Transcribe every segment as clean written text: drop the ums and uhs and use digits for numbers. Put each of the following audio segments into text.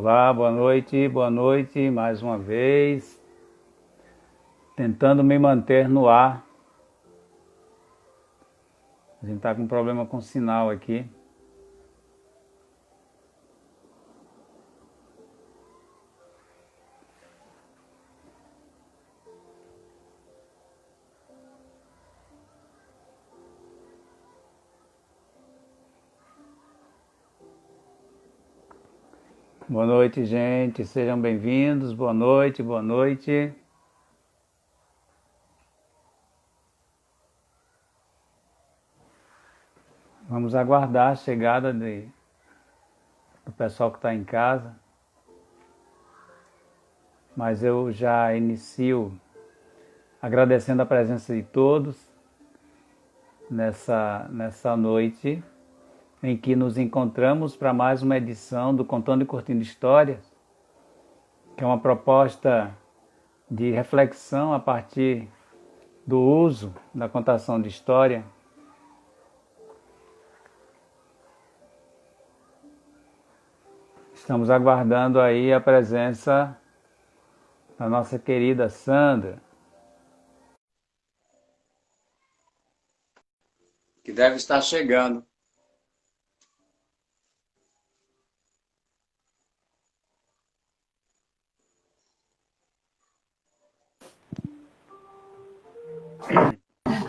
Olá, boa noite, mais uma vez, tentando me manter no ar. A gente está com um problema com o sinal aqui. Boa noite, gente, sejam bem-vindos, boa noite, boa noite. Vamos aguardar a chegada do pessoal que está em casa, mas eu já inicio agradecendo a presença de todos nessa noite em que nos encontramos para mais uma edição do Contando e Curtindo Histórias, que é uma proposta de reflexão a partir do uso da contação de história. Estamos aguardando aí a presença da nossa querida Sandra, que deve estar chegando.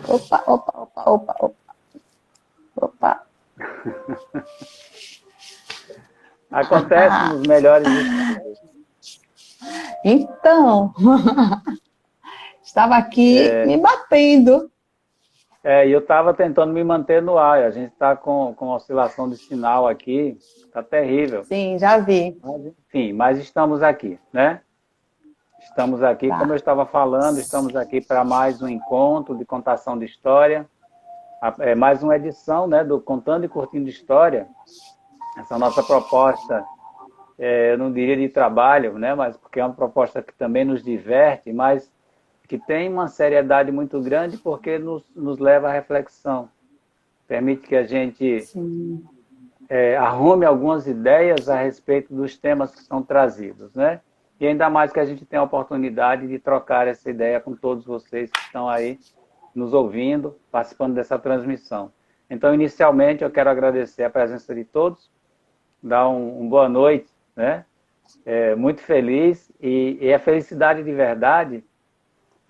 Opa, opa, opa, opa, opa. Opa. Acontece nos melhores estados. Então, estava aqui me batendo. E eu estava tentando me manter no ar. A gente está com oscilação de sinal aqui, está terrível. Sim, já vi. Mas, enfim, mas estamos aqui, né? Estamos aqui, como eu estava falando, estamos aqui para mais um encontro de contação de história, mais uma edição, né, do Contando e Curtindo História. Essa nossa proposta, eu não diria de trabalho, né, mas porque é uma proposta que também nos diverte, mas que tem uma seriedade muito grande porque nos leva à reflexão. Permite que a gente arrume algumas ideias a respeito dos temas que são trazidos, né? E ainda mais que a gente tem a oportunidade de trocar essa ideia com todos vocês que estão aí nos ouvindo, participando dessa transmissão. Então, inicialmente, eu quero agradecer a presença de todos, dar uma boa noite, né? Muito feliz, e é felicidade de verdade,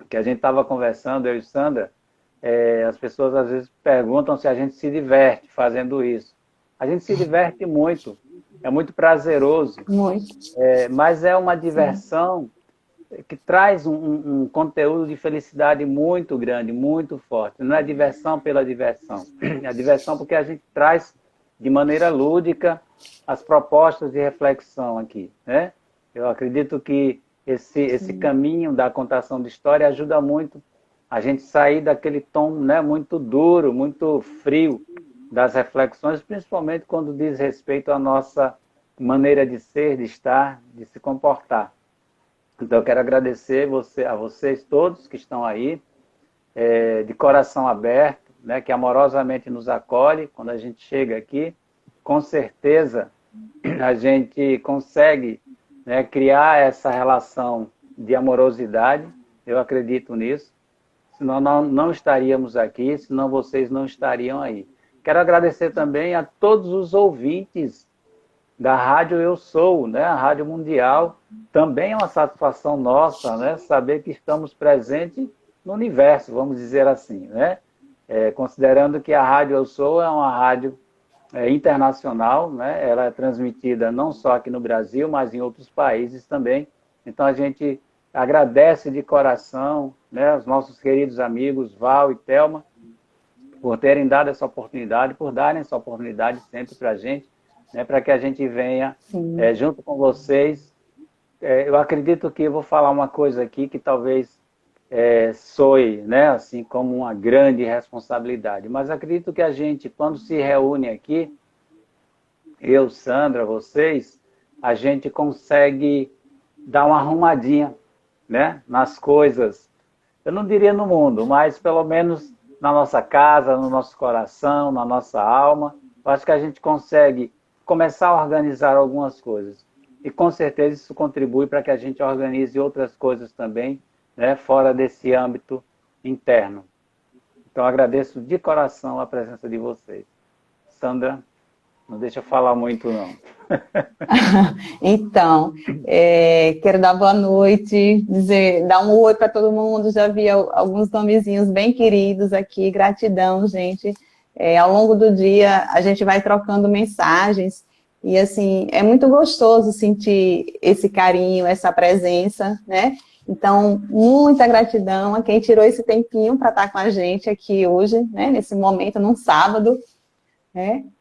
que a gente estava conversando, eu e Sandra, as pessoas às vezes perguntam se a gente se diverte fazendo isso. A gente se diverte muito, é muito prazeroso, Muito. mas é uma diversão que traz um conteúdo de felicidade muito grande, muito forte. Não é diversão pela diversão, é diversão porque a gente traz de maneira lúdica as propostas de reflexão aqui, né? Eu acredito que esse caminho da contação de história ajuda muito a gente sair daquele tom, né, muito duro, muito frio das reflexões, principalmente quando diz respeito à nossa maneira de ser, de estar, de se comportar. Então, eu quero agradecer a vocês todos que estão aí, de coração aberto, né, que amorosamente nos acolhe quando a gente chega aqui. Com certeza, a gente consegue, né, criar essa relação de amorosidade. Eu acredito nisso. Senão não estaríamos aqui, senão vocês não estariam aí. Quero agradecer também a todos os ouvintes da Rádio Eu Sou, né? A Rádio Mundial. Também é uma satisfação nossa, né? Saber que estamos presentes no universo, vamos dizer assim, né? Considerando que a Rádio Eu Sou é uma rádio internacional, né? Ela é transmitida não só aqui no Brasil, mas em outros países também. Então a gente agradece de coração, né, os nossos queridos amigos Val e Thelma por terem dado essa oportunidade, por darem essa oportunidade sempre para a gente, né, para que a gente venha junto com vocês. Eu acredito que eu vou falar uma coisa aqui que talvez soe, né, assim, como uma grande responsabilidade, mas acredito que a gente, quando se reúne aqui, eu, Sandra, vocês, a gente consegue dar uma arrumadinha, né, nas coisas, eu não diria no mundo, mas pelo menos na nossa casa, no nosso coração, na nossa alma. Eu acho que a gente consegue começar a organizar algumas coisas. e com certeza isso contribui para que a gente organize outras coisas também, né, fora desse âmbito interno. Então, agradeço de coração a presença de vocês. Sandra, não deixa eu falar muito, não. Então, quero dar boa noite, dar um oi para todo mundo. Já vi alguns nomezinhos bem queridos aqui. Gratidão, gente. Ao longo do dia, a gente vai trocando mensagens. E, assim, é muito gostoso sentir esse carinho, essa presença, né? Então, muita gratidão a quem tirou esse tempinho para estar com a gente aqui hoje, né? Nesse momento, num sábado.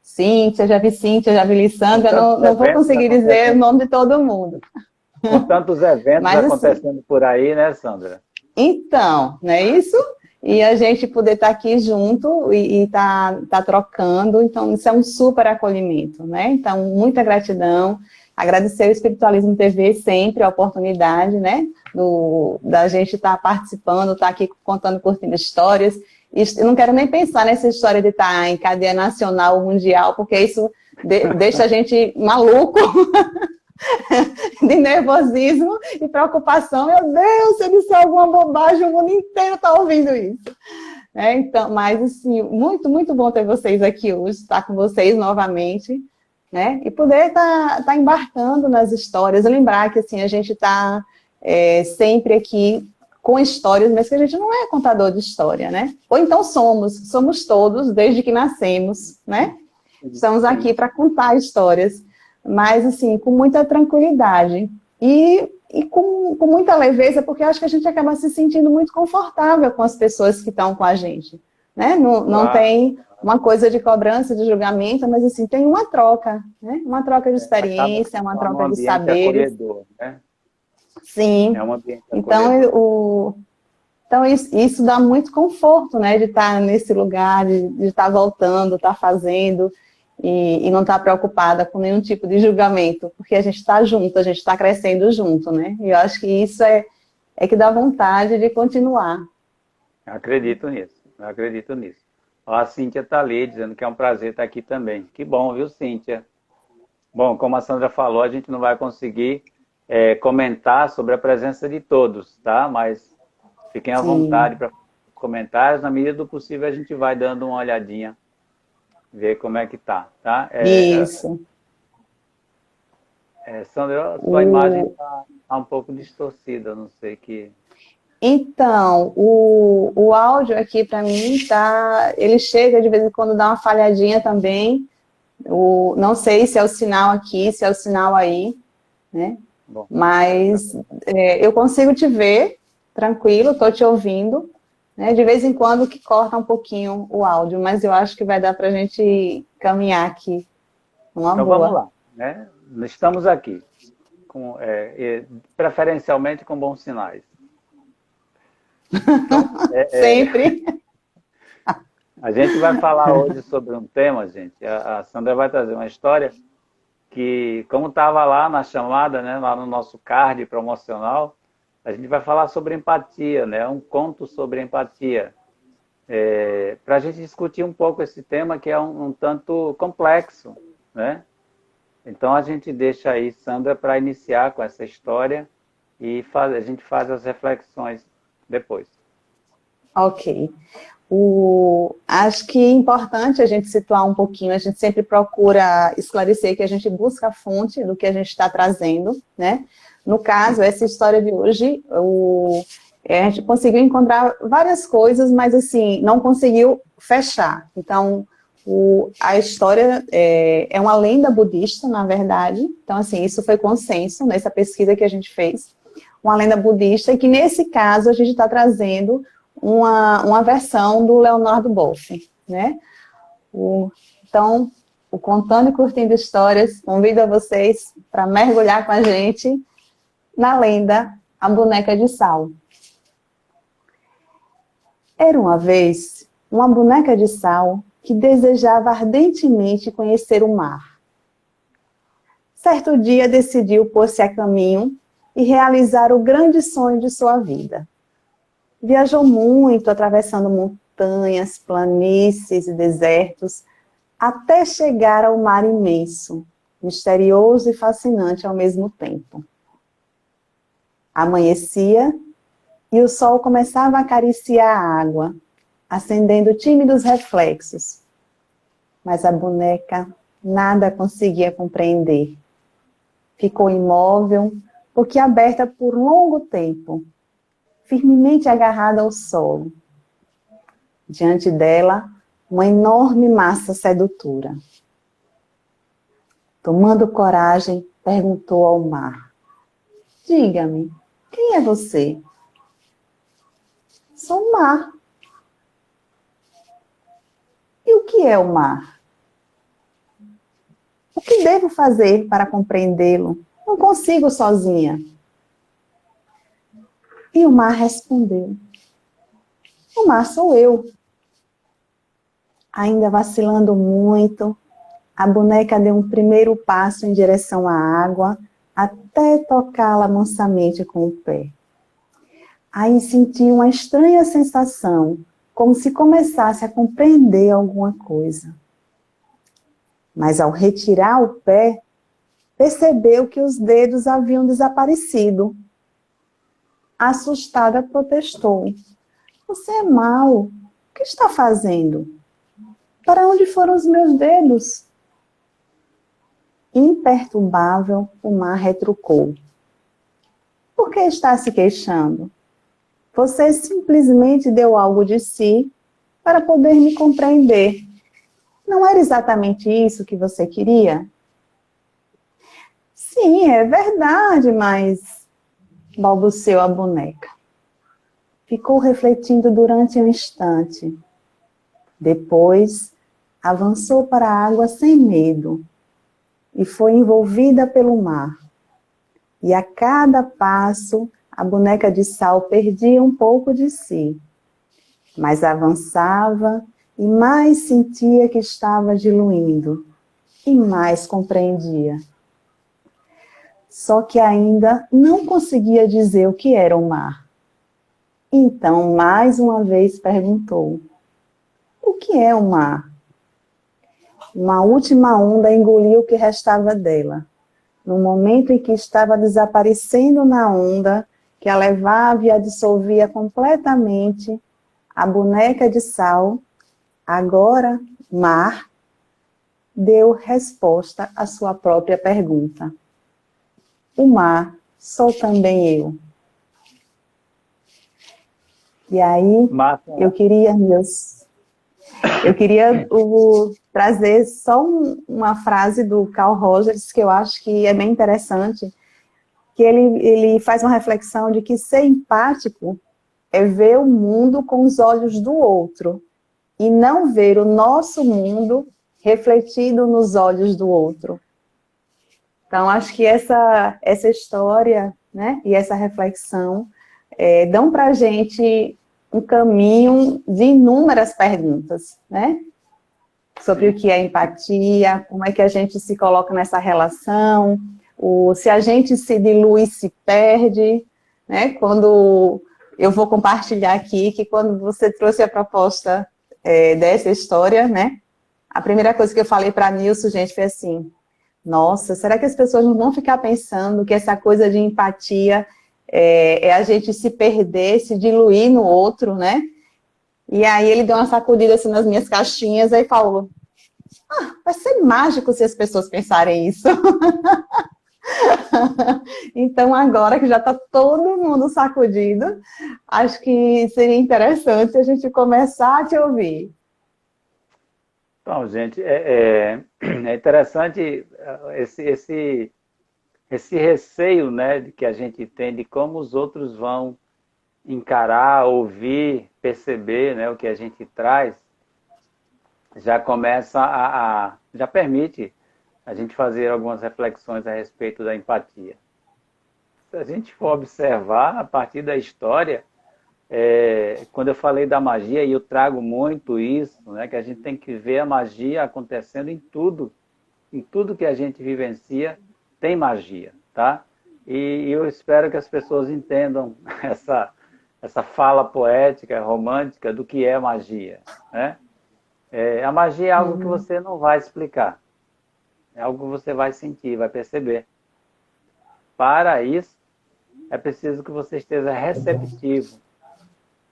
Cíntia, já vi Lissandra, não vou conseguir dizer o nome de todo mundo. Com tantos eventos mas, acontecendo assim, por aí, né, Sandra? Então, não é isso? E a gente poder estar aqui junto e tá trocando, então isso é um super acolhimento, né? Então, muita gratidão. Agradecer ao Espiritualismo TV sempre a oportunidade, né? Da gente estar participando, estar aqui contando, curtindo histórias. Eu não quero nem pensar nessa história de estar em cadeia nacional ou mundial, porque isso deixa a gente maluco, de nervosismo e preocupação. Meu Deus, se eu disser alguma bobagem, o mundo inteiro está ouvindo isso. Então, mas, assim, muito, muito bom ter vocês aqui hoje, estar com vocês novamente, né? E poder estar embarcando nas histórias. Lembrar que, assim, a gente está sempre aqui com histórias, mas que a gente não é contador de história, né? Ou então somos todos, desde que nascemos, né? Estamos aqui para contar histórias, mas, assim, com muita tranquilidade e com muita leveza, porque acho que a gente acaba se sentindo muito confortável com as pessoas que estão com a gente, né? Não tem uma coisa de cobrança, de julgamento, mas, assim, tem uma troca, né? Uma troca de experiência, uma troca de saberes. Acolhedor, né? Sim. É um ambiente acolhedor. Então isso dá muito conforto, né? De estar nesse lugar, de estar voltando, estar fazendo e não estar preocupada com nenhum tipo de julgamento, porque a gente está junto, a gente está crescendo junto, né? E eu acho que isso é que dá vontade de continuar. Eu acredito nisso. Ó, a Cíntia está ali, dizendo que é um prazer estar aqui também. Que bom, viu, Cíntia? Bom, como a Sandra falou, a gente não vai conseguir comentar sobre a presença de todos, tá? Mas fiquem à vontade para comentários. Na medida do possível, a gente vai dando uma olhadinha, ver como é que tá? Isso. Sandra, sua imagem está um pouco distorcida, não sei que... Então, o áudio aqui para mim ele chega de vez em quando, dá uma falhadinha também. Não sei se é o sinal aqui, se é o sinal aí, né? Bom, mas eu consigo te ver, tranquilo, estou te ouvindo, né? De vez em quando que corta um pouquinho o áudio, mas eu acho que vai dar para a gente caminhar aqui. Uma então boa. Vamos lá, né? Estamos aqui, preferencialmente com bons sinais. Então, sempre. A gente vai falar hoje sobre um tema, gente. A Sandra vai trazer uma história que, como estava lá na chamada, né, lá no nosso card promocional, a gente vai falar sobre empatia, né, um conto sobre empatia. Para a gente discutir um pouco esse tema que é um tanto complexo, né? Então a gente deixa aí, Sandra, para iniciar com essa história e a gente faz as reflexões depois. Ok. Acho que é importante a gente situar um pouquinho, a gente sempre procura esclarecer que a gente busca a fonte do que a gente está trazendo, né? No caso, essa história de hoje, a gente conseguiu encontrar várias coisas, mas, assim, não conseguiu fechar. Então, a história é uma lenda budista, na verdade. Então, assim, isso foi consenso nessa pesquisa que a gente fez. Uma lenda budista, e que, nesse caso, a gente está trazendo uma versão do Leonardo Boff, né? Então, o Contando e Curtindo Histórias convida vocês para mergulhar com a gente na lenda A Boneca de Sal. Era uma vez uma boneca de sal que desejava ardentemente conhecer o mar. Certo dia decidiu pôr-se a caminho e realizar o grande sonho de sua vida. Viajou muito, atravessando montanhas, planícies e desertos, até chegar ao mar imenso, misterioso e fascinante ao mesmo tempo. Amanhecia e o sol começava a acariciar a água, acendendo tímidos reflexos. Mas a boneca nada conseguia compreender. Ficou imóvel, boquiaberta por longo tempo, firmemente agarrada ao solo. Diante dela, uma enorme massa sedutora. Tomando coragem, perguntou ao mar: diga-me, quem é você? Sou o mar. E o que é o mar? O que devo fazer para compreendê-lo? Não consigo sozinha. E o mar respondeu: o mar sou eu. Ainda vacilando muito, a boneca deu um primeiro passo em direção à água, até tocá-la mansamente com o pé. Aí sentiu uma estranha sensação, como se começasse a compreender alguma coisa. Mas ao retirar o pé, percebeu que os dedos haviam desaparecido. Assustada, protestou: você é mau, o que está fazendo? Para onde foram os meus dedos? Imperturbável, o mar retrucou: por que está se queixando? Você simplesmente deu algo de si para poder me compreender. Não era exatamente isso que você queria? Sim, é verdade, mas... balbuciou a boneca. Ficou refletindo durante um instante. Depois, avançou para a água sem medo e foi envolvida pelo mar. E a cada passo, a boneca de sal perdia um pouco de si, mas avançava e mais sentia que estava diluindo, e mais compreendia. Só que ainda não conseguia dizer o que era o mar. Então, mais uma vez perguntou: o que é o mar? Uma última onda engoliu o que restava dela. No momento em que estava desaparecendo na onda, que a levava e a dissolvia completamente, a boneca de sal, agora mar, deu resposta à sua própria pergunta. O mar sou também eu. E aí, Massa. eu queria trazer só uma frase do Carl Rogers, que eu acho que é bem interessante, que ele faz uma reflexão de que ser empático é ver o mundo com os olhos do outro, e não ver o nosso mundo refletido nos olhos do outro. Então, acho que essa história, né, e essa reflexão dão para a gente um caminho de inúmeras perguntas, né? Sobre o que é empatia, como é que a gente se coloca nessa relação, se a gente se dilui, se perde, né? Quando eu vou compartilhar aqui, que quando você trouxe a proposta dessa história, né? A primeira coisa que eu falei para a Nilson, gente, foi assim: nossa, será que as pessoas não vão ficar pensando que essa coisa de empatia é a gente se perder, se diluir no outro, né? E aí ele deu uma sacudida assim nas minhas caixinhas e falou: vai ser mágico se as pessoas pensarem isso. Então agora que já está todo mundo sacudido, acho que seria interessante a gente começar a te ouvir. Então, gente, é interessante esse receio, né, de que a gente tem de como os outros vão encarar, ouvir, perceber, né, o que a gente traz, já começa já permite a gente fazer algumas reflexões a respeito da empatia. Se a gente for observar a partir da história, quando eu falei da magia, e eu trago muito isso, né, que a gente tem que ver a magia acontecendo em tudo que a gente vivencia tem magia, tá? E eu espero que as pessoas entendam essa fala poética, romântica do que é magia, né? A magia é algo que você não vai explicar. É algo que você vai sentir, vai perceber. Para isso, é preciso que você esteja receptivo.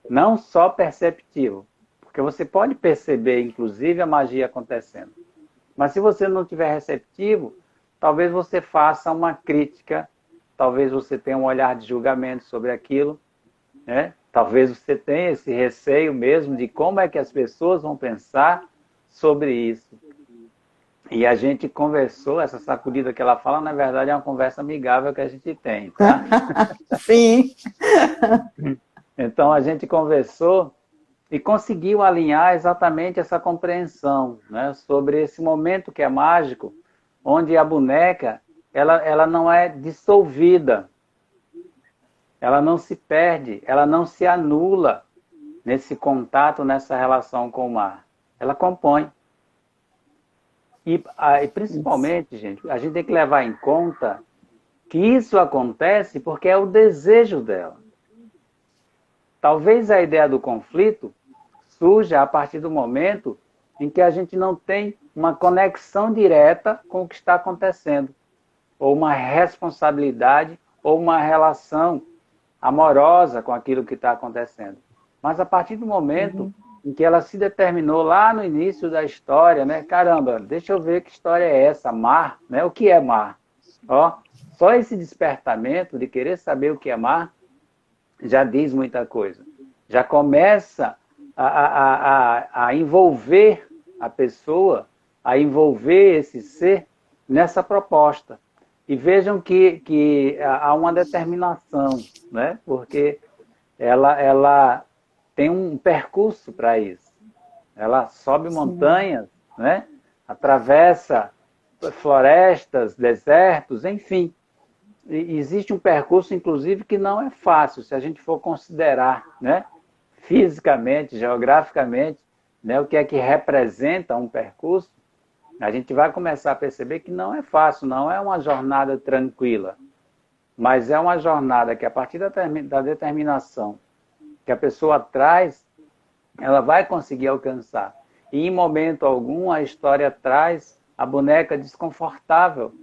Não só perceptivo. Porque você pode perceber, inclusive, a magia acontecendo. Mas se você não estiver receptivo, talvez você faça uma crítica, talvez você tenha um olhar de julgamento sobre aquilo, né? Talvez você tenha esse receio mesmo de como é que as pessoas vão pensar sobre isso. E a gente conversou, essa sacudida que ela fala, na verdade é uma conversa amigável que a gente tem, tá? Sim. Então a gente conversou e conseguiu alinhar exatamente essa compreensão, né, sobre esse momento que é mágico, onde a boneca ela não é dissolvida, ela não se perde, ela não se anula nesse contato, nessa relação com o mar. Ela compõe. E principalmente, gente, a gente tem que levar em conta que isso acontece porque é o desejo dela. Talvez a ideia do conflito surja a partir do momento em que a gente não tem uma conexão direta com o que está acontecendo, ou uma responsabilidade, ou uma relação amorosa com aquilo que está acontecendo. Mas a partir do momento em que ela se determinou lá no início da história, né? Caramba, deixa eu ver que história é essa, mar, né? O que é mar? Ó, só esse despertamento de querer saber o que é mar já diz muita coisa. Já começa a envolver a pessoa, a envolver esse ser nessa proposta. E vejam que há uma determinação, né? Porque ela tem um percurso para isso. Ela sobe montanhas, né? Atravessa florestas, desertos, enfim. E existe um percurso, inclusive, que não é fácil, se a gente for considerar, né? Fisicamente, geograficamente, né? O que é que representa um percurso, a gente vai começar a perceber que não é fácil, não é uma jornada tranquila, mas é uma jornada que, a partir da determinação que a pessoa traz, ela vai conseguir alcançar. E, em momento algum, a história traz a boneca desconfortável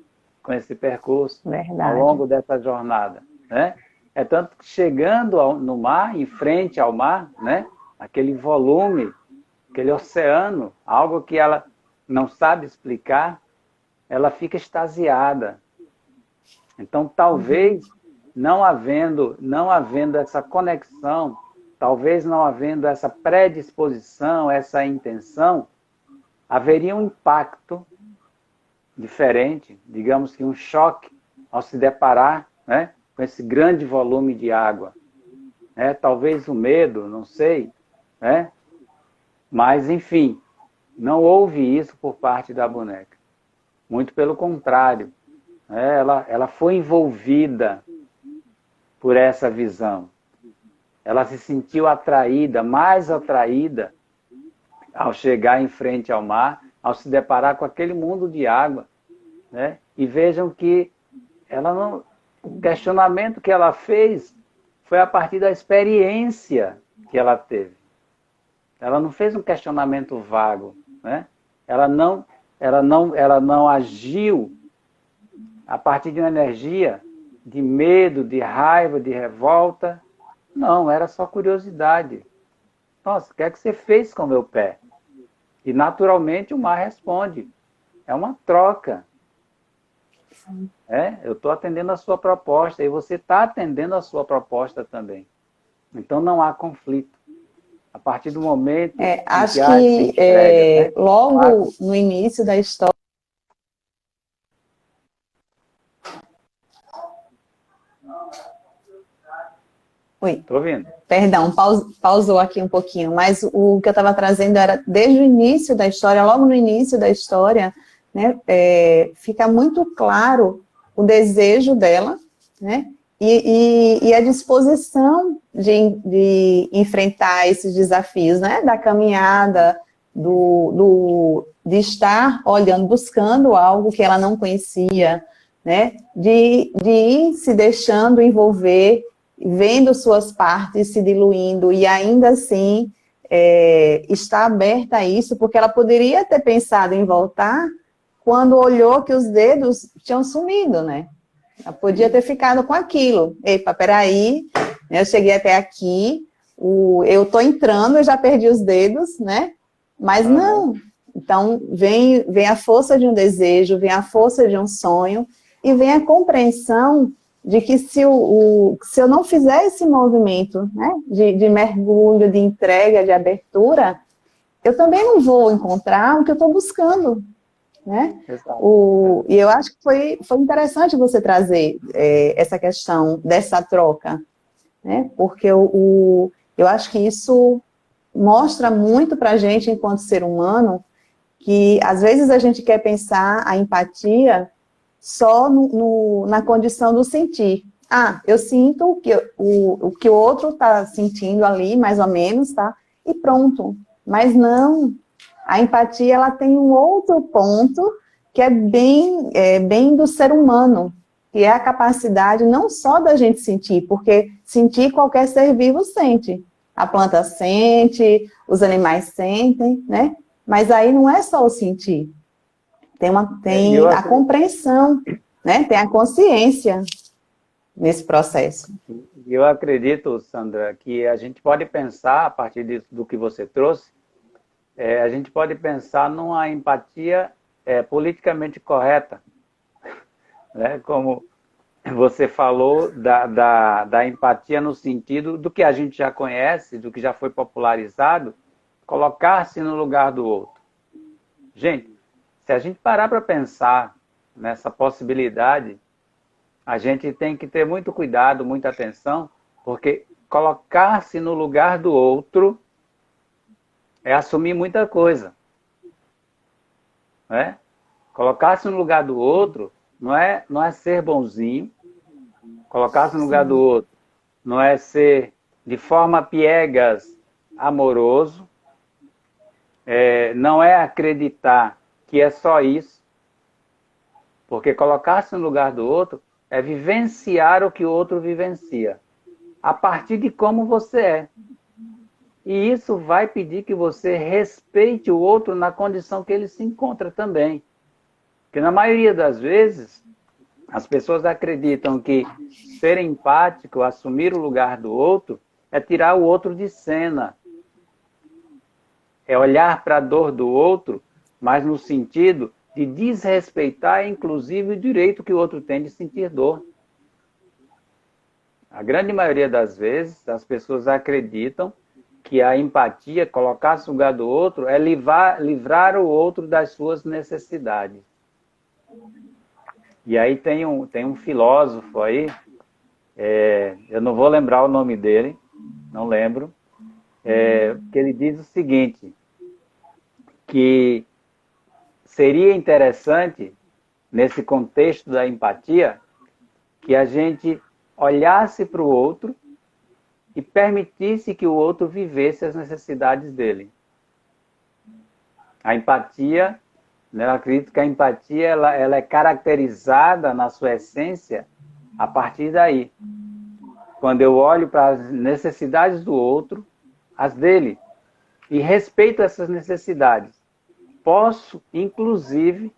com esse percurso. Verdade. Ao longo dessa jornada, né? É tanto que chegando no mar, em frente ao mar, né? Aquele volume, aquele oceano, algo que ela não sabe explicar, ela fica extasiada. Então, talvez, não havendo essa conexão, talvez não havendo essa predisposição, essa intenção, haveria um impacto diferente, digamos que um choque ao se deparar, né, com esse grande volume de água. Talvez o medo, não sei, né? Mas, enfim, não houve isso por parte da boneca. Muito pelo contrário, né? Ela foi envolvida por essa visão. Ela se sentiu atraída, mais atraída, ao chegar em frente ao mar, ao se deparar com aquele mundo de água, né? E vejam que o questionamento que ela fez foi a partir da experiência que ela teve. Ela não fez um questionamento vago, né? Ela não agiu a partir de uma energia de medo, de raiva, de revolta. Não, era só curiosidade. Nossa, o que é que você fez com o meu pé? E, naturalmente, o mar responde. É uma troca. Eu estou atendendo a sua proposta e você está atendendo a sua proposta também. Então, não há conflito. A partir do momento... acho que entrega, né? Logo no início da história... Oi. Estou ouvindo. Perdão, pausou aqui um pouquinho, mas o que eu estava trazendo era, desde o início da história, logo no início da história, né, fica muito claro o desejo dela, né, e a disposição de enfrentar esses desafios, né, da caminhada, de estar olhando, buscando algo que ela não conhecia, né, de ir se deixando envolver, vendo suas partes se diluindo e ainda assim está aberta a isso, porque ela poderia ter pensado em voltar quando olhou que os dedos tinham sumido, né? Ela podia ter ficado com aquilo. Epa, peraí, eu cheguei até aqui, eu tô entrando, eu já perdi os dedos, né? Mas não. Então, vem a força de um desejo, vem a força de um sonho, e vem a compreensão de que se eu não fizer esse movimento, né, de mergulho, de entrega, de abertura, eu também não vou encontrar o que eu estou buscando, né? E eu acho que foi interessante você trazer essa questão dessa troca, né? Porque eu acho que isso mostra muito para a gente, enquanto ser humano, que às vezes a gente quer pensar a empatia só na condição do sentir. Ah, eu sinto o que o outro está sentindo ali, mais ou menos, tá? E pronto. Mas não, a empatia ela tem um outro ponto que é bem do ser humano, que é a capacidade não só da gente sentir, porque sentir qualquer ser vivo sente. A planta sente, os animais sentem, né? Mas aí não é só o sentir. Tem a compreensão, né? Tem a consciência nesse processo. Eu acredito, Sandra, que a gente pode pensar, a partir do que você trouxe, a gente pode pensar numa empatia politicamente correta, né? Como você falou da empatia no sentido do que a gente já conhece, do que já foi popularizado, colocar-se no lugar do outro. Gente, se a gente parar para pensar nessa possibilidade, a gente tem que ter muito cuidado, muita atenção, porque colocar-se no lugar do outro é assumir muita coisa. Né? Colocar-se no lugar do outro não é ser bonzinho, colocar-se no lugar do outro não é ser de forma piegas amoroso, não é acreditar que é só isso, porque colocar-se no lugar do outro é vivenciar o que o outro vivencia, a partir de como você é. E isso vai pedir que você respeite o outro na condição que ele se encontra também. Porque na maioria das vezes, as pessoas acreditam que ser empático, assumir o lugar do outro, é tirar o outro de cena. É olhar para a dor do outro, mas no sentido de desrespeitar, inclusive, o direito que o outro tem de sentir dor. A grande maioria das vezes, as pessoas acreditam que a empatia, colocar-se no lugar do outro, é livrar o outro das suas necessidades. E aí tem um filósofo aí, eu não vou lembrar o nome dele, não lembro, que ele diz o seguinte, que seria interessante, nesse contexto da empatia, que a gente olhasse para o outro e permitisse que o outro vivesse as necessidades dele. A empatia, né, eu acredito que a empatia ela é caracterizada na sua essência a partir daí. Quando eu olho para as necessidades do outro, as dele, e respeito essas necessidades, posso, inclusive,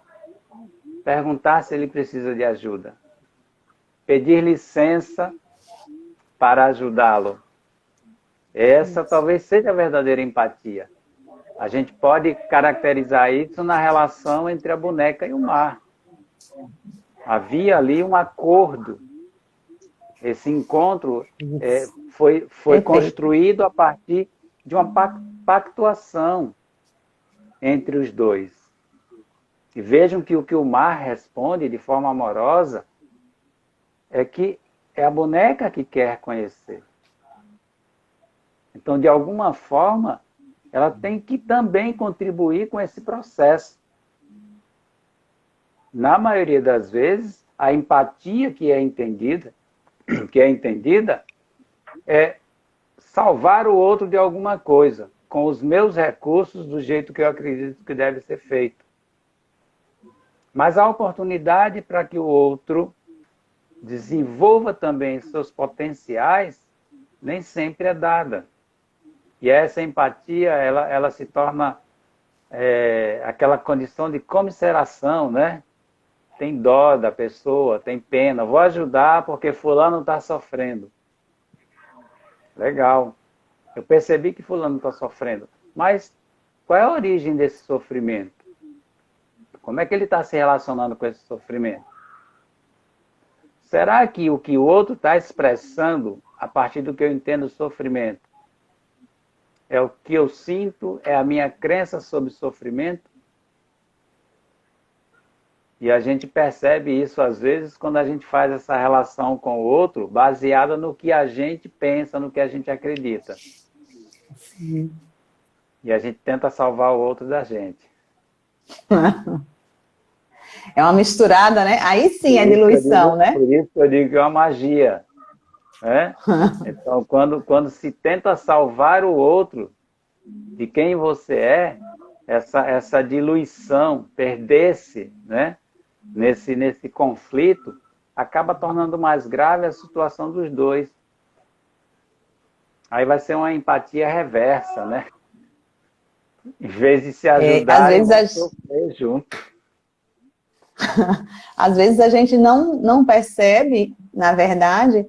perguntar se ele precisa de ajuda, pedir licença para ajudá-lo. Essa talvez seja a verdadeira empatia. A gente pode caracterizar isso na relação entre a boneca e o mar. Havia ali um acordo. Esse encontro foi construído a partir de uma pactuação entre os dois. E vejam que o que o mar responde de forma amorosa é que é a boneca que quer conhecer. Então, de alguma forma, ela tem que também contribuir com esse processo. Na maioria das vezes, a empatia que é entendida é salvar o outro de alguma coisa, com os meus recursos, do jeito que eu acredito que deve ser feito. Mas a oportunidade para que o outro desenvolva também seus potenciais nem sempre é dada. E essa empatia, ela se torna aquela condição de comiseração, né? Tem dó da pessoa, tem pena, vou ajudar porque fulano está sofrendo. Legal. Eu percebi que fulano está sofrendo. Mas qual é a origem desse sofrimento? Como é que ele está se relacionando com esse sofrimento? Será que o outro está expressando, a partir do que eu entendo sofrimento, é o que eu sinto, é a minha crença sobre sofrimento? E a gente percebe isso, às vezes, quando a gente faz essa relação com o outro, baseada no que a gente pensa, no que a gente acredita. Sim. E a gente tenta salvar o outro da gente. É uma misturada, né? Aí sim é diluição, né? Por isso que eu digo que é uma magia. Né? Então, quando se tenta salvar o outro de quem você é, essa diluição, perder-se, né? nesse conflito, acaba tornando mais grave a situação dos dois. Aí vai ser uma empatia reversa, né? Em vez de se ajudarem, vão sofrer junto. Às vezes a gente não percebe, na verdade,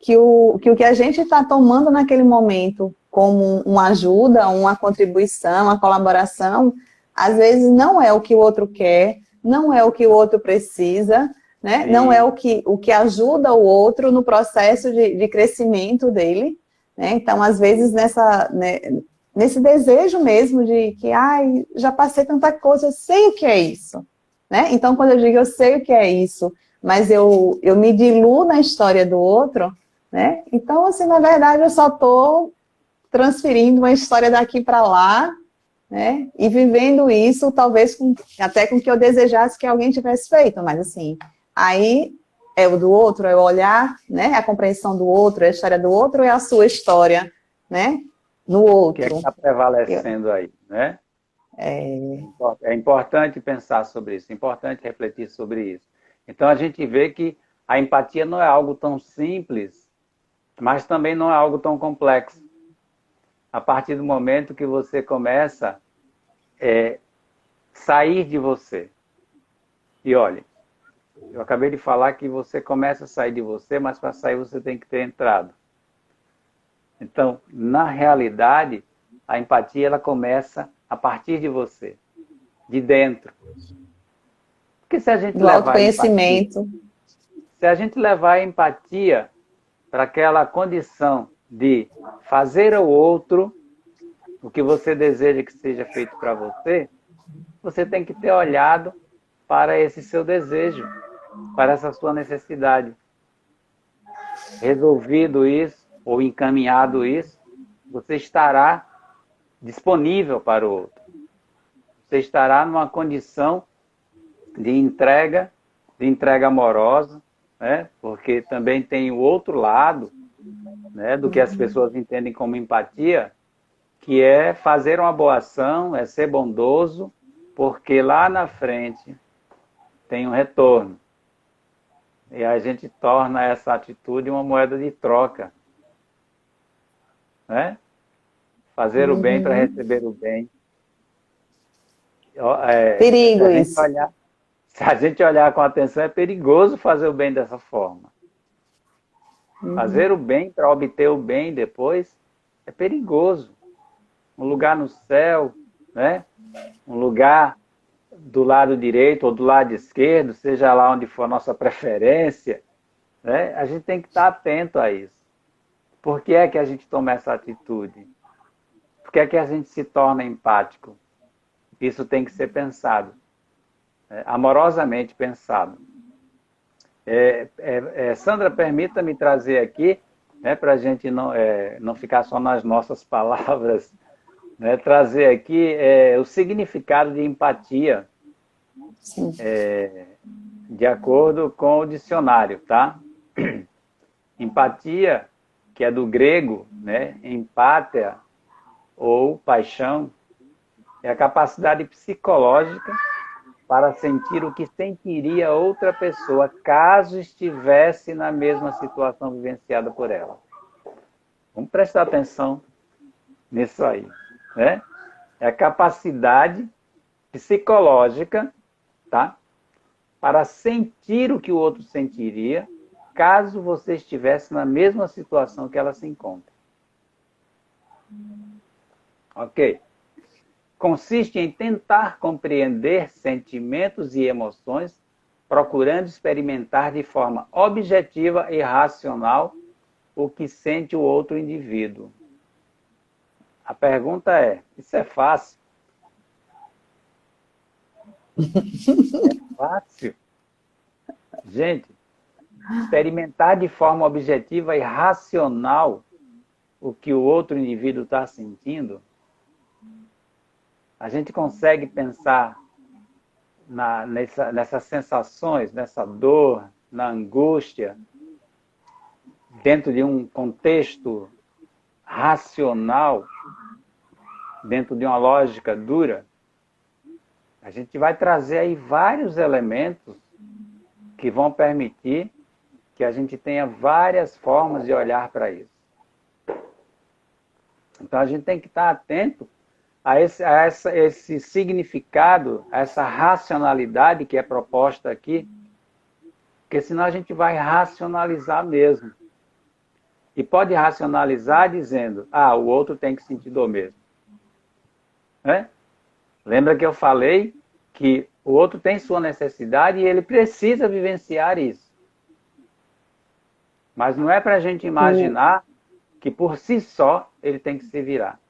que o que a gente está tomando naquele momento como uma ajuda, uma contribuição, uma colaboração, às vezes não é o que o outro quer, não é o que o outro precisa, né? Não é o que ajuda o outro no processo de crescimento dele. Né? Então, às vezes, nesse desejo mesmo de que, já passei tanta coisa, eu sei o que é isso. Né? Então, quando eu digo eu sei o que é isso, mas eu me diluo na história do outro, né? Então, assim, na verdade, eu só estou transferindo uma história daqui para lá, né? E vivendo isso, talvez até com que eu desejasse que alguém tivesse feito, mas assim, aí é o do outro, é o olhar, né? A compreensão do outro, é a história do outro, é a sua história, né? No outro. O que é que está prevalecendo aí, né? É importante pensar sobre isso, é importante refletir sobre isso. Então a gente vê que a empatia não é algo tão simples, mas também não é algo tão complexo. A partir do momento que você começa a sair de você. E olha, eu acabei de falar que você começa a sair de você, mas para sair você tem que ter entrado. Então, na realidade, a empatia ela começa a partir de você, de dentro. Porque se a gente levar a empatia para aquela condição de fazer ao outro o que você deseja que seja feito para você, você tem que ter olhado para esse seu desejo, para essa sua necessidade. Resolvido isso, ou encaminhado isso, você estará disponível para o outro. Você estará numa condição de entrega amorosa, né? Porque também tem o outro lado, né, do que as pessoas entendem como empatia, que é fazer uma boa ação, é ser bondoso, porque lá na frente tem um retorno. E a gente torna essa atitude uma moeda de troca. Né? Fazer o bem para receber o bem. Perigo isso. Se a gente olhar com atenção, é perigoso fazer o bem dessa forma. Fazer o bem para obter o bem depois é perigoso. Um lugar no céu, né? Um lugar do lado direito ou do lado esquerdo, seja lá onde for a nossa preferência, né? A gente tem que estar atento a isso. Por que é que a gente toma essa atitude? Por que é que a gente se torna empático? Isso tem que ser pensado, amorosamente pensado. Sandra, permita-me trazer aqui, né, para a gente não ficar só nas nossas palavras, né, trazer aqui o significado de empatia, de acordo com o dicionário, tá? Empatia, que é do grego, né, empatia, ou paixão, é a capacidade psicológica para sentir o que sentiria outra pessoa caso estivesse na mesma situação vivenciada por ela. Vamos prestar atenção nisso aí, né? É a capacidade psicológica, tá? Para sentir o que o outro sentiria, caso você estivesse na mesma situação que ela se encontra. Ok? Consiste em tentar compreender sentimentos e emoções, procurando experimentar de forma objetiva e racional o que sente o outro indivíduo. A pergunta é, isso é fácil? É fácil? Gente, experimentar de forma objetiva e racional o que o outro indivíduo está sentindo, a gente consegue pensar nessas sensações, nessa dor, na angústia, dentro de um contexto racional, dentro de uma lógica dura. A gente vai trazer aí vários elementos que vão permitir que a gente tenha várias formas de olhar para isso. Então a gente tem que estar atento a esse significado, a essa racionalidade que é proposta aqui, porque senão a gente vai racionalizar mesmo. E pode racionalizar dizendo, o outro tem que sentir dor mesmo. Né? Lembra que eu falei que o outro tem sua necessidade e ele precisa vivenciar isso. Mas não é para a gente imaginar que por si só ele tem que se virar.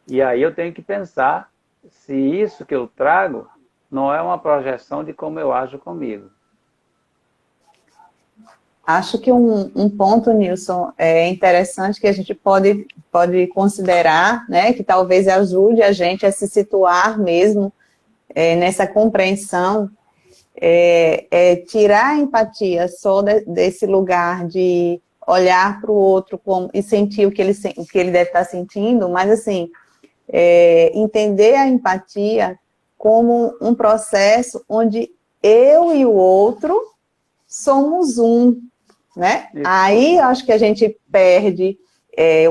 E aí eu tenho que pensar se isso que eu trago não é uma projeção de como eu ajo comigo. Acho que um ponto, Nilson, é interessante que a gente pode considerar, né, que talvez ajude a gente a se situar mesmo nessa compreensão, tirar a empatia só desse lugar de olhar para o outro e sentir o que ele deve estar sentindo, mas assim, entender a empatia como um processo onde eu e o outro somos um, né? Aí eu acho que a gente perde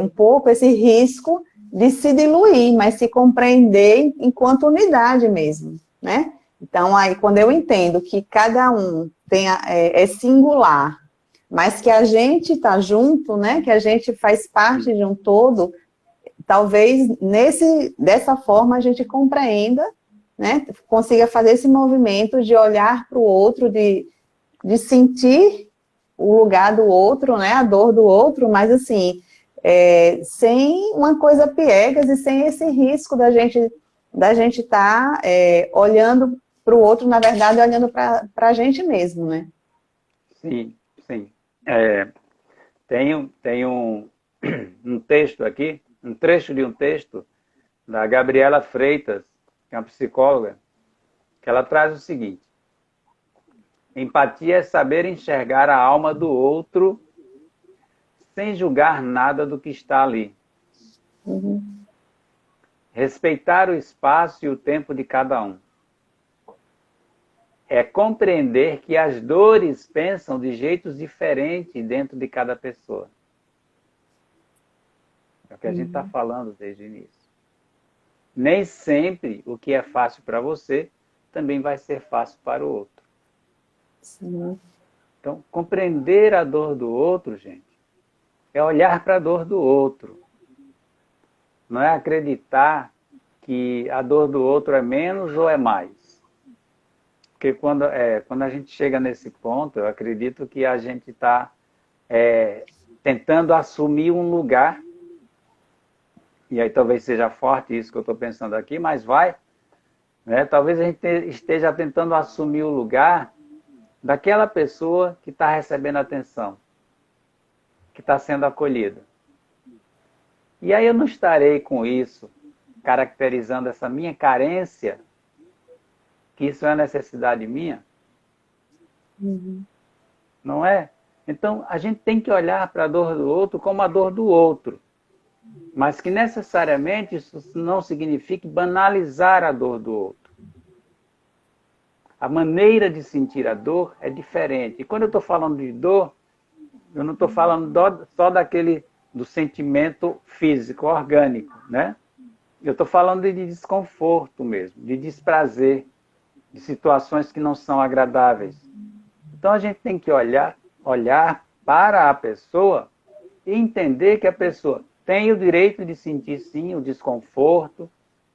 um pouco esse risco de se diluir, mas se compreender enquanto unidade mesmo, né? Então, aí quando eu entendo que cada um é singular, mas que a gente está junto, né? Que a gente faz parte de um todo, talvez dessa forma a gente compreenda, né? Consiga fazer esse movimento de olhar para o outro, de sentir o lugar do outro, né, a dor do outro, mas assim, sem uma coisa piegas e sem esse risco da gente estar olhando para o outro, na verdade, olhando para a gente mesmo, né? Sim, sim. Tem um texto aqui, um trecho de um texto da Gabriela Freitas, que é uma psicóloga, que ela traz o seguinte: empatia é saber enxergar a alma do outro sem julgar nada do que está ali. Uhum. Respeitar o espaço e o tempo de cada um. É compreender que as dores pensam de jeitos diferentes dentro de cada pessoa. É o que a gente está falando desde o início. Nem sempre o que é fácil para você também vai ser fácil para o outro. Sim. Então, compreender a dor do outro, gente, é olhar para a dor do outro. Não é acreditar que a dor do outro é menos ou é mais. Porque quando a gente chega nesse ponto, eu acredito que a gente está tentando assumir um lugar, e aí talvez seja forte isso que eu estou pensando aqui, mas vai. Né? Talvez a gente esteja tentando assumir o lugar daquela pessoa que está recebendo atenção, que está sendo acolhida. E aí eu não estarei com isso, caracterizando essa minha carência, que isso é uma necessidade minha. Uhum. Não é? Então, a gente tem que olhar para a dor do outro como a dor do outro. Mas que necessariamente isso não signifique banalizar a dor do outro. A maneira de sentir a dor é diferente. E quando eu estou falando de dor, eu não estou falando só do sentimento físico, orgânico, né? Eu estou falando de desconforto mesmo, de desprazer, de situações que não são agradáveis. Então a gente tem que olhar para a pessoa e entender que a pessoa tem o direito de sentir, sim, o desconforto,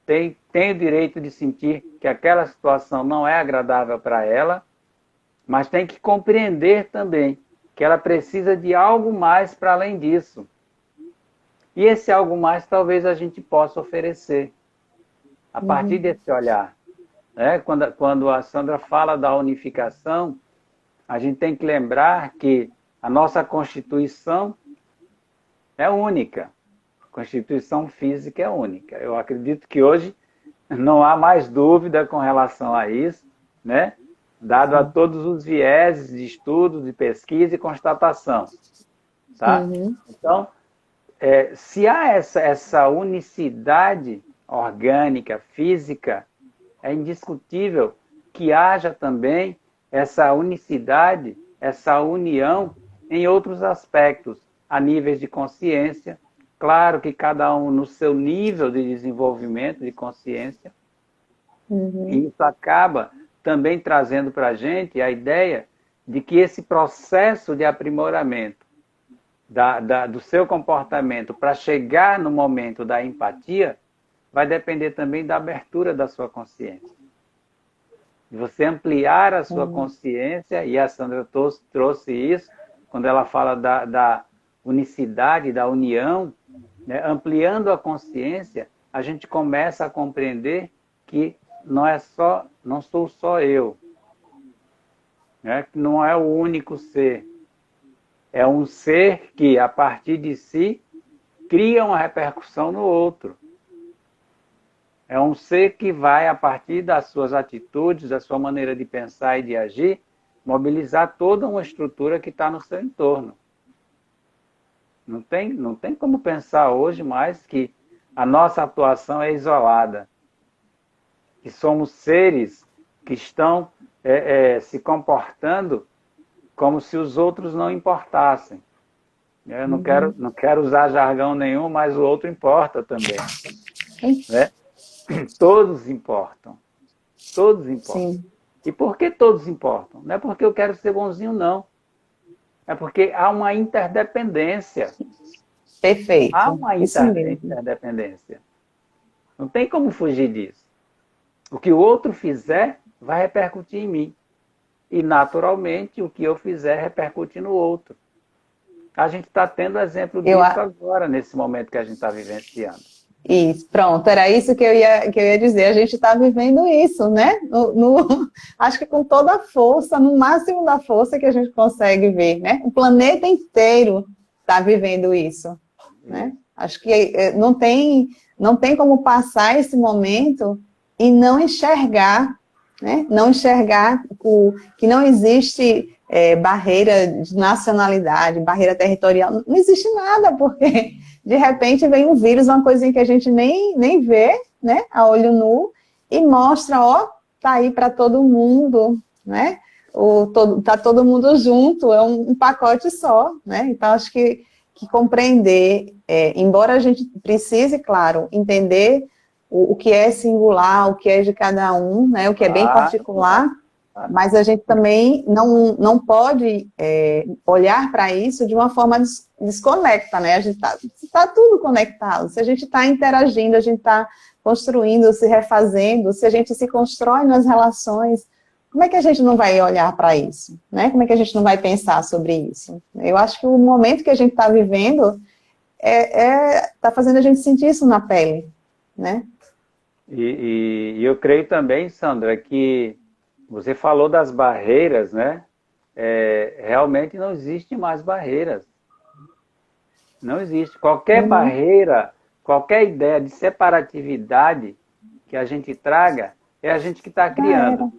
tem o direito de sentir que aquela situação não é agradável para ela, mas tem que compreender também que ela precisa de algo mais para além disso. E esse algo mais talvez a gente possa oferecer a partir desse olhar. Né? Quando a Sandra fala da unificação, a gente tem que lembrar que a nossa Constituição é única. A Constituição física é única. Eu acredito que hoje não há mais dúvida com relação a isso, né? Dado a todos os vieses de estudo, de pesquisa e constatação. Tá? Então, se há essa unicidade orgânica, física, é indiscutível que haja também essa unicidade, essa união em outros aspectos, a níveis de consciência. Claro que cada um no seu nível de desenvolvimento de consciência. E isso acaba também trazendo para a gente a ideia de que esse processo de aprimoramento do seu comportamento para chegar no momento da empatia vai depender também da abertura da sua consciência. De você ampliar a sua consciência, e a Sandra trouxe isso, quando ela fala da unicidade, da união, né? Ampliando a consciência, a gente começa a compreender que não sou só eu, né? Que não é o único ser. É um ser que, a partir de si, cria uma repercussão no outro. É um ser que vai, a partir das suas atitudes, da sua maneira de pensar e de agir, mobilizar toda uma estrutura que está no seu entorno. Não tem como pensar hoje mais que a nossa atuação é isolada. Que somos seres que estão se comportando como se os outros não importassem. Eu não quero usar jargão nenhum, mas o outro importa também. Né? Todos importam. Todos importam. Sim. E por que todos importam? Não é porque eu quero ser bonzinho, não. É porque há uma interdependência. Perfeito. Há uma interdependência. Não tem como fugir disso. O que o outro fizer vai repercutir em mim. E, naturalmente, o que eu fizer repercute no outro. A gente está tendo exemplo disso agora, nesse momento que a gente está vivenciando. Isso, pronto, era isso que eu ia dizer. A gente está vivendo isso, né? Acho que com toda a força, no máximo da força que a gente consegue ver, né? O planeta inteiro está vivendo isso, né? Acho que não tem como passar esse momento e não enxergar, né? Não enxergar que não existe barreira de nacionalidade, barreira territorial, não existe nada, porque de repente vem um vírus, uma coisinha que a gente nem vê, né, a olho nu, e mostra, ó, tá aí para todo mundo, né, tá todo mundo junto, é um pacote só, né, então acho que compreender, embora a gente precise, claro, entender o que é singular, o que é de cada um, né, o que é bem particular, mas a gente também não pode olhar para isso de uma forma desconecta, né? A gente tá tudo conectado. Se a gente está interagindo, a gente está construindo, se refazendo, se a gente se constrói nas relações, como é que a gente não vai olhar para isso? Né? Como é que a gente não vai pensar sobre isso? Eu acho que o momento que a gente está vivendo está fazendo a gente sentir isso na pele, né? E eu creio também, Sandra, que você falou das barreiras, né? Realmente não existe mais barreiras. Não existe. Qualquer barreira, qualquer ideia de separatividade que a gente traga, é a gente que está criando.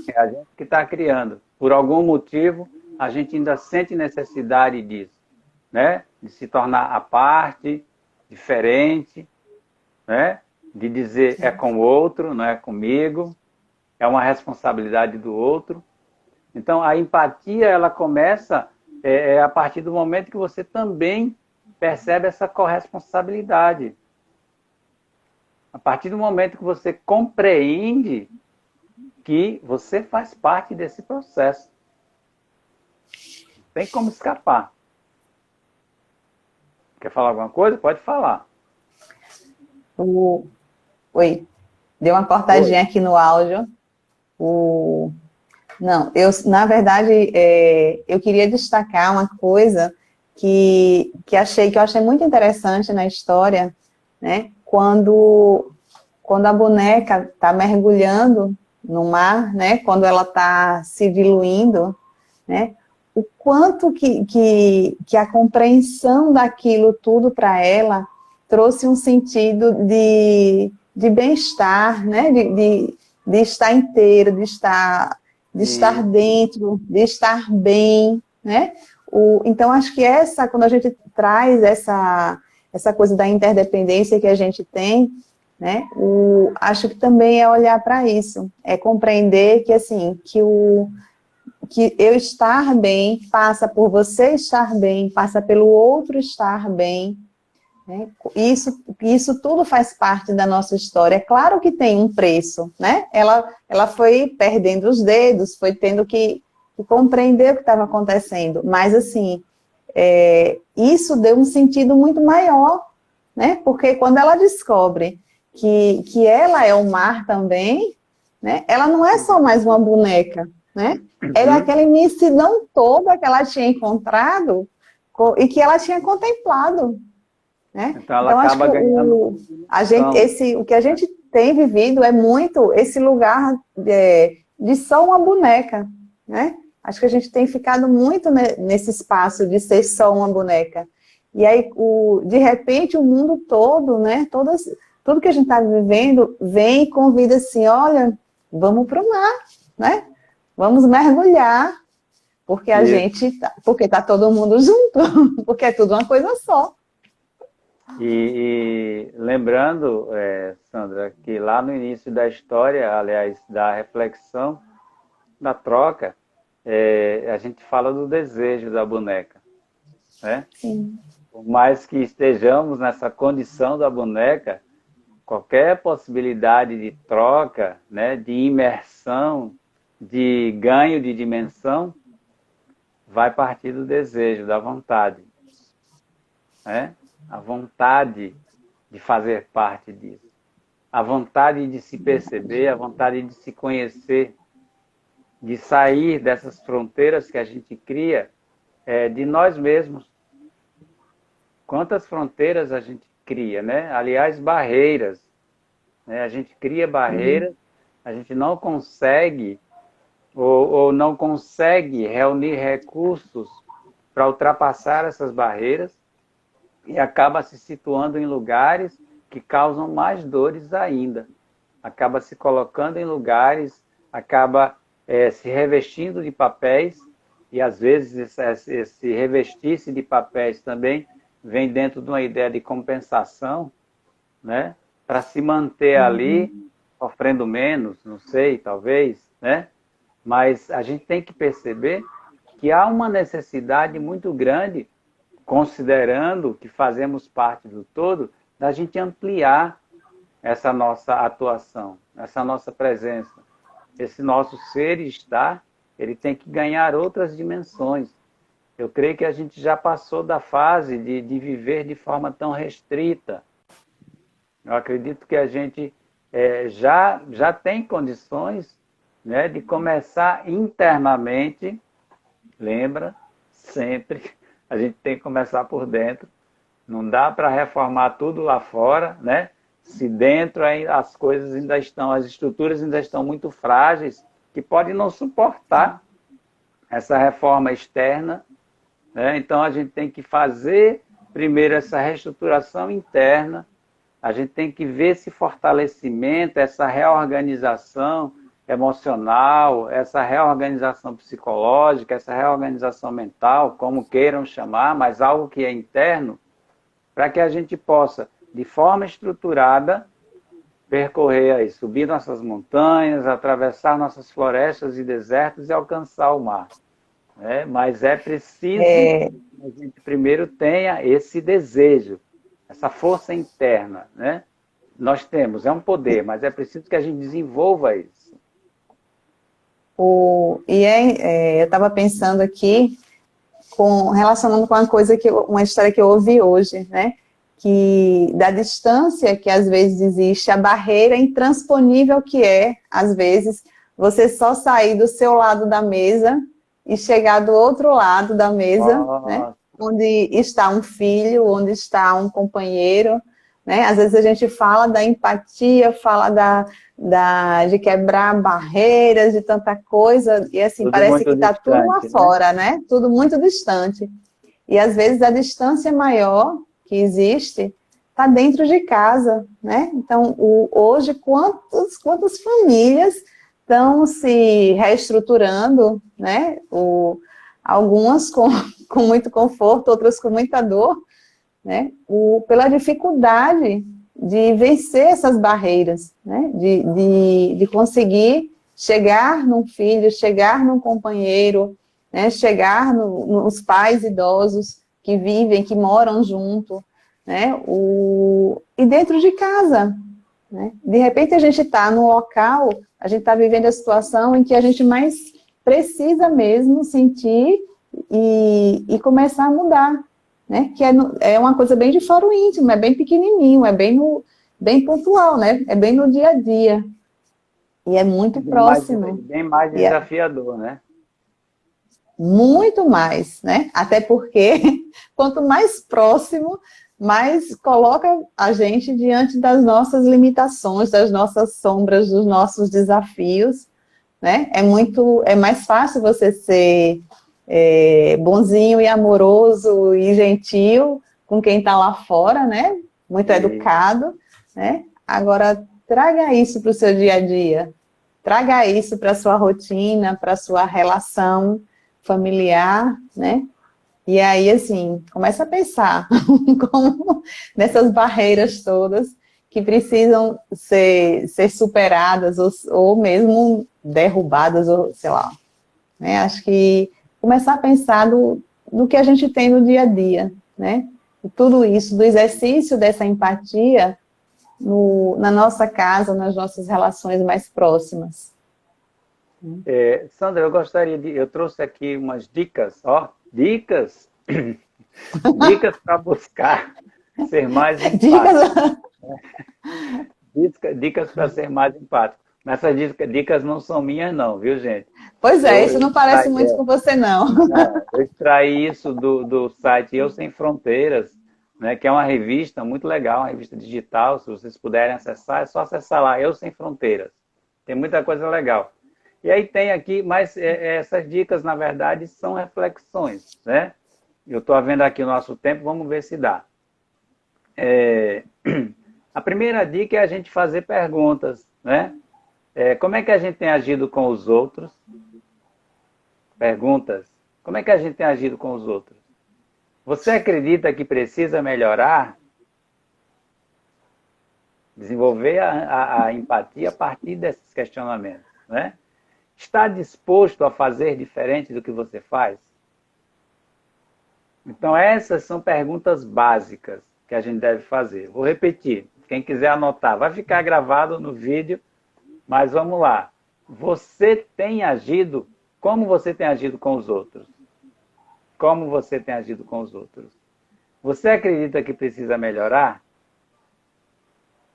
É a gente que está criando. Por algum motivo, a gente ainda sente necessidade disso, né? De se tornar à parte, diferente, né? De dizer é com o outro, não é comigo. É uma responsabilidade do outro. Então, a empatia, ela começa a partir do momento que você também percebe essa corresponsabilidade. A partir do momento que você compreende que você faz parte desse processo. Não tem como escapar. Quer falar alguma coisa? Pode falar. Oi, deu uma cortadinha aqui no áudio. Não, na verdade, eu queria destacar uma coisa que eu achei muito interessante na história, né? Quando a boneca está mergulhando no mar, né? Quando ela está se diluindo, né? O quanto que a compreensão daquilo tudo para ela trouxe um sentido de bem-estar, né? De estar inteiro, de estar dentro, de estar bem, né? Então, acho que quando a gente traz essa coisa da interdependência que a gente tem, né? Acho que também é olhar para isso, é compreender que, assim, que eu estar bem passa por você estar bem, passa pelo outro estar bem, né? Isso tudo faz parte da nossa história. É claro que tem um preço, né? Ela foi perdendo os dedos, foi tendo que compreender o que estava acontecendo, mas, assim, isso deu um sentido muito maior, né? Porque quando ela descobre que ela é o mar também, né? Ela não é só mais uma boneca, né? Era aquela imensidão toda que ela tinha encontrado e que ela tinha contemplado, né? Então ela Então, acho acaba que ganhando. o que a gente tem vivido é muito esse lugar de só uma boneca, né? Acho que a gente tem ficado muito nesse espaço de ser só uma boneca. E aí, de repente, o mundo todo, né? Tudo que a gente está vivendo vem e convida assim, olha, vamos para o mar, né? Vamos mergulhar, porque porque está todo mundo junto, porque é tudo uma coisa só. E lembrando, Sandra, que lá no início da história, aliás, da reflexão, da troca, a gente fala do desejo da boneca, né? Sim. Por mais que estejamos nessa condição da boneca, qualquer possibilidade de troca, né, de imersão, de ganho de dimensão, vai partir do desejo, da vontade, né? A vontade de fazer parte disso, a vontade de se perceber, a vontade de se conhecer, de sair dessas fronteiras que a gente cria de nós mesmos. Quantas fronteiras a gente cria, né? Aliás, barreiras, né? A gente cria barreiras, a gente não consegue ou não consegue reunir recursos para ultrapassar essas barreiras e acaba se situando em lugares que causam mais dores ainda. Acaba se colocando em lugares, acaba se revestindo de papéis, e às vezes esse revestir-se de papéis também vem dentro de uma ideia de compensação, né? Para se manter ali, sofrendo menos, não sei, talvez, né? Mas a gente tem que perceber que há uma necessidade muito grande, considerando que fazemos parte do todo, da gente ampliar essa nossa atuação, essa nossa presença. Esse nosso ser e estar, ele tem que ganhar outras dimensões. Eu creio que a gente já passou da fase de viver de forma tão restrita. Eu acredito que a gente já tem condições, né, de começar internamente. Lembra, sempre, a gente tem que começar por dentro. Não dá para reformar tudo lá fora, né? Se dentro as coisas ainda estão, as estruturas ainda estão muito frágeis, que podem não suportar essa reforma externa, né? Então a gente tem que fazer primeiro essa reestruturação interna, a gente tem que ver esse fortalecimento, essa reorganização emocional, essa reorganização psicológica, essa reorganização mental, como queiram chamar, mas algo que é interno, para que a gente possa, de forma estruturada, percorrer aí, subir nossas montanhas, atravessar nossas florestas e desertos e alcançar o mar. Né? Mas é preciso que a gente primeiro tenha esse desejo, essa força interna, né? Nós temos, é um poder, mas é preciso que a gente desenvolva isso. Eu estava pensando aqui, relacionando com uma história que eu ouvi hoje, né? Que da distância que às vezes existe, a barreira intransponível que é, às vezes, você só sair do seu lado da mesa e chegar do outro lado da mesa, né? Onde está um filho, onde está um companheiro, né? Às vezes a gente fala da empatia, fala de quebrar barreiras, de tanta coisa, e assim, Tudo parece muito que está tudo lá distante, né? fora, né? Tudo muito distante. E às vezes a distância maior que existe está dentro de casa, né? Então, hoje, quantas famílias estão se reestruturando, né? Algumas com muito conforto, outras com muita dor, né? Pela dificuldade de vencer essas barreiras, né? De conseguir chegar num filho, chegar num companheiro, né? Chegar nos pais idosos que vivem, que moram junto, né? E dentro de casa, né? De repente a gente está num local, a gente está vivendo a situação em que a gente mais precisa mesmo sentir e começar a mudar, né? Que é uma coisa bem de fora o íntimo, é bem pequenininho, é bem pontual, né? É bem no dia a dia. E é muito próximo. Bem mais desafiador, né? Muito mais, né? Até porque quanto mais próximo, mais coloca a gente diante das nossas limitações, das nossas sombras, dos nossos desafios, né? É mais fácil você ser bonzinho e amoroso e gentil com quem está lá fora, né? Muito educado, né? Agora, traga isso para o seu dia a dia. Traga isso para a sua rotina, para a sua relação familiar, né? E aí, assim, começa a pensar como nessas barreiras todas que precisam ser superadas ou mesmo derrubadas, ou sei lá. Né? Acho que começar a pensar no que a gente tem no dia a dia, né? E tudo isso, do exercício dessa empatia na nossa casa, nas nossas relações mais próximas. Sandra, eu trouxe aqui umas dicas, dicas para buscar ser mais empático. Dicas para ser mais empático. Essas dicas não são minhas não, viu, gente? Pois isso não parece muito com você, não. Eu extraí isso do site Eu Sem Fronteiras, né, que é uma revista muito legal, uma revista digital. Se vocês puderem acessar, é só acessar lá, Eu Sem Fronteiras. Tem muita coisa legal. E aí tem aqui, mas essas dicas, na verdade, são reflexões, né? Eu estou vendo aqui o nosso tempo, vamos ver se dá. A primeira dica é a gente fazer perguntas, né? Como é que a gente tem agido com os outros? Perguntas. Como é que a gente tem agido com os outros? Você acredita que precisa melhorar? Desenvolver a empatia a partir desses questionamentos, né? Está disposto a fazer diferente do que você faz? Então, essas são perguntas básicas que a gente deve fazer. Vou repetir. Quem quiser anotar, vai ficar gravado no vídeo, mas vamos lá. Você tem agido como você tem agido com os outros? Como você tem agido com os outros? Você acredita que precisa melhorar?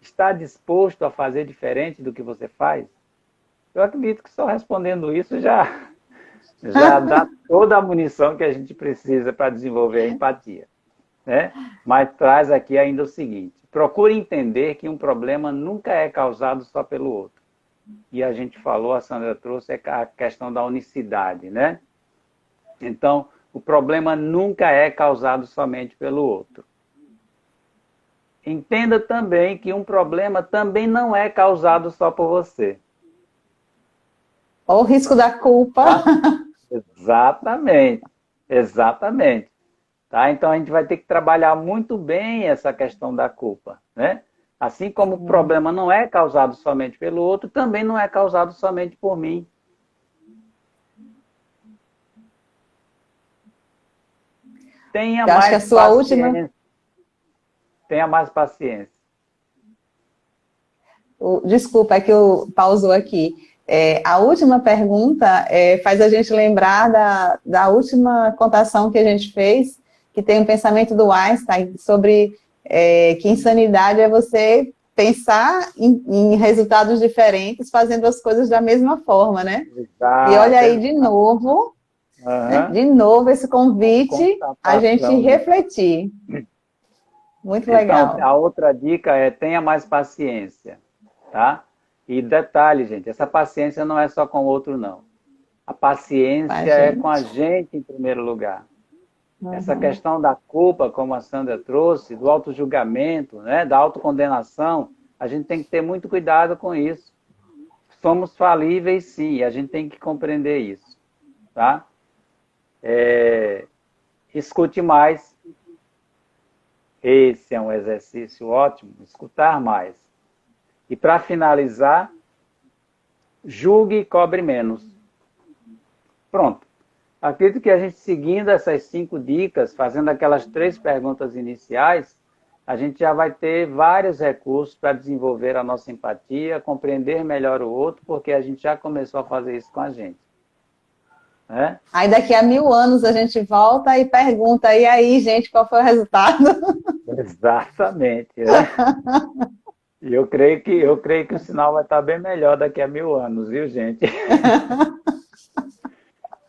Está disposto a fazer diferente do que você faz? Eu acredito que só respondendo isso já dá toda a munição que a gente precisa para desenvolver a empatia, né? Mas traz aqui ainda o seguinte: procure entender que um problema nunca é causado só pelo outro. E a gente falou, a Sandra trouxe a questão da unicidade, né? Então, o problema nunca é causado somente pelo outro. Entenda também que um problema também não é causado só por você. Olha o risco da culpa. Tá? Exatamente. Exatamente. Tá? Então, a gente vai ter que trabalhar muito bem essa questão da culpa, né? Assim como o problema não é causado somente pelo outro, também não é causado somente por mim. Tenha mais paciência. Tenha mais paciência. Desculpa, é que eu pausou aqui. A última pergunta faz a gente lembrar da última contação que a gente fez, que tem um pensamento do Einstein sobre que insanidade é você pensar em resultados diferentes, fazendo as coisas da mesma forma, né? Exato, E olha aí de novo, né? De novo esse convite a gente refletir. Muito legal. Então, a outra dica é tenha mais paciência, tá? E detalhe, gente, essa paciência não é só com o outro, não. A paciência é com a gente em primeiro lugar. Essa questão da culpa, como a Sandra trouxe, do autojulgamento, né, da autocondenação, a gente tem que ter muito cuidado com isso. Somos falíveis, sim, e a gente tem que compreender isso, tá? Escute mais. Esse é um exercício ótimo, escutar mais. E para finalizar, julgue e cobre menos. Pronto. Acredito que a gente seguindo essas 5 dicas, fazendo aquelas 3 perguntas iniciais, a gente já vai ter vários recursos para desenvolver a nossa empatia, compreender melhor o outro, porque a gente já começou a fazer isso com a gente. Né? Aí daqui a 1000 anos a gente volta e pergunta, e aí, gente, qual foi o resultado? Exatamente. Né? E eu creio que o sinal vai estar bem melhor daqui a 1000 anos, viu, gente?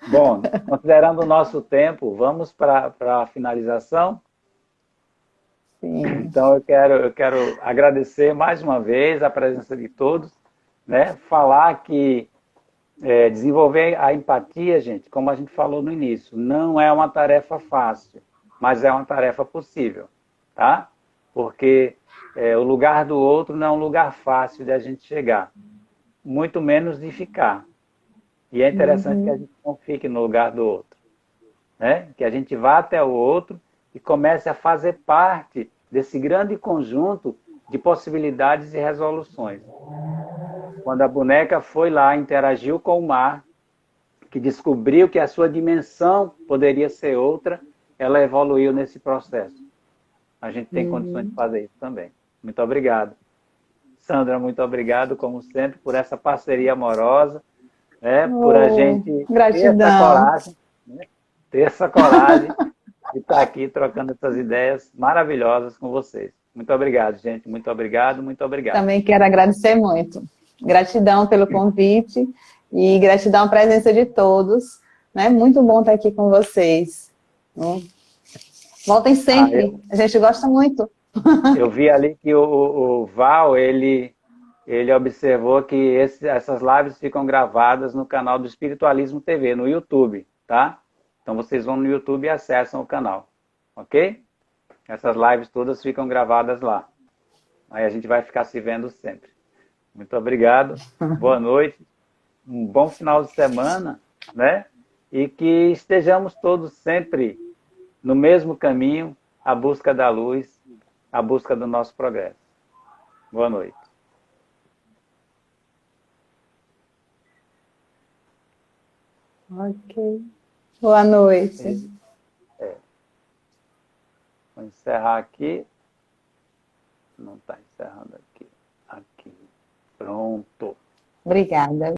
Bom, considerando o nosso tempo, vamos para a finalização? Sim. Então, eu quero agradecer mais uma vez a presença de todos, né? Falar que desenvolver a empatia, gente, como a gente falou no início, não é uma tarefa fácil, mas é uma tarefa possível, tá? Porque o lugar do outro não é um lugar fácil de a gente chegar, muito menos de ficar. E é interessante que a gente não fique no lugar do outro, né? Que a gente vá até o outro e comece a fazer parte desse grande conjunto de possibilidades e resoluções. Quando a boneca foi lá, interagiu com o mar, que descobriu que a sua dimensão poderia ser outra, ela evoluiu nesse processo. A gente tem condições de fazer isso também. Muito obrigado. Sandra, muito obrigado, como sempre, por essa parceria amorosa, né? Por a gente ter essa coragem de estar aqui trocando essas ideias maravilhosas com vocês. Muito obrigado, gente. Muito obrigado, muito obrigado. Também quero agradecer muito. Gratidão pelo convite e gratidão à presença de todos. Né? Muito bom estar aqui com vocês. Voltem sempre, a gente gosta muito. Eu vi ali que o Val, ele observou que essas lives ficam gravadas no canal do Espiritualismo TV, no YouTube, tá? Então vocês vão no YouTube e acessam o canal, ok? Essas lives todas ficam gravadas lá. Aí a gente vai ficar se vendo sempre. Muito obrigado, boa noite, um bom final de semana, né? E que estejamos todos sempre no mesmo caminho, à busca da luz, à busca do nosso progresso. Boa noite. Ok. Boa noite. Vou encerrar aqui. Não está encerrando aqui. Aqui. Pronto. Obrigada.